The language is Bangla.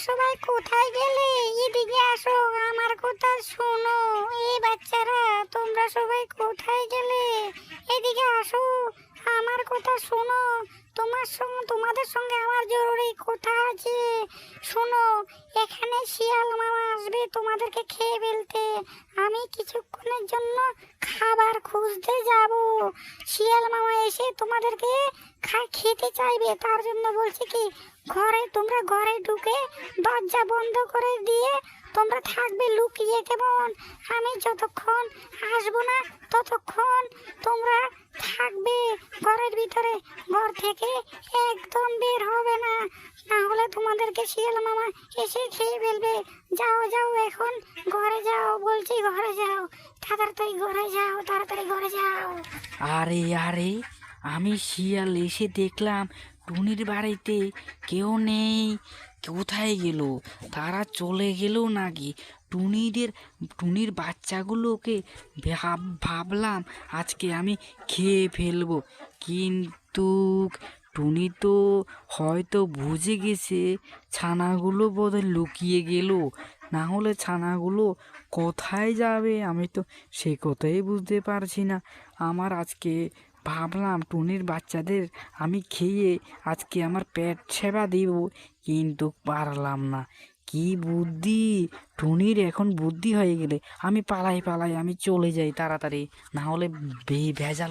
সবাই কোথায় গেলে? এদিকে আসো, আমার কথা শোনো। এই বাচ্চারা, তোমরা সবাই কোথায় গেলে? এদিকে আসো, আমার কথা শোনো। তোমাদের সঙ্গে আমার জরুরি কথা আছে। শোনো, এখানে শিয়াল মামা আসবে তোমাদেরকে খেয়ে ফেলতে। আমি কিছুক্ষণের জন্য খাবার খুঁজতে যাব। শিয়াল মামা এসে তোমাদেরকে খেতে চাইবে, তার জন্য বলছি কি, তোমরা ঘরে ঢুকে দরজা বন্ধ করে দিয়ে তোমরা থাকবে লুকিয়ে। কেমন? আমি যতক্ষণ আসবো না ততক্ষণ তোমরা থাকবে ঘরের ভিতরে। ঘর থেকে একদম বের হবে না, না হলে তোমাদেরকে শিয়াল মামা এসে খেয়ে ফেলবে। যাও যাও, এখন ঘরে যাও বলছি, ঘরে যাও। তাড়াতাড়ি ঘরে যাও, তাড়াতাড়ি ঘরে যাও। আরে আরে, আমি শিয়াল এসে দেখলাম টুনির বাড়িতে কেউ নেই। কোথায় গেল? তারা চলে গেল নাকি? টুনির বাচ্চাগুলোকে ভাবলাম আজকে আমি খেয়ে ফেলবো, কিন্তু টুনি তো হয়তো বুঝে গেছে ছানাগুলো বোধহয় লুকিয়ে গেল। না হলে ছানাগুলো কোথায় যাবে আমি তো সে কথাই বুঝতে পারছি না। আমার আজকে ভাবলাম টুনির বাচ্চাদের আমি খেয়ে আজকে আমার পেট সেবা দিব, কিন্তু পারলাম না। কি বুদ্ধি! টুনির এখন বুদ্ধি হয়ে গেলে আমি পালাই, আমি চলে যাই তাড়াতাড়ি, না হলে ভেজাল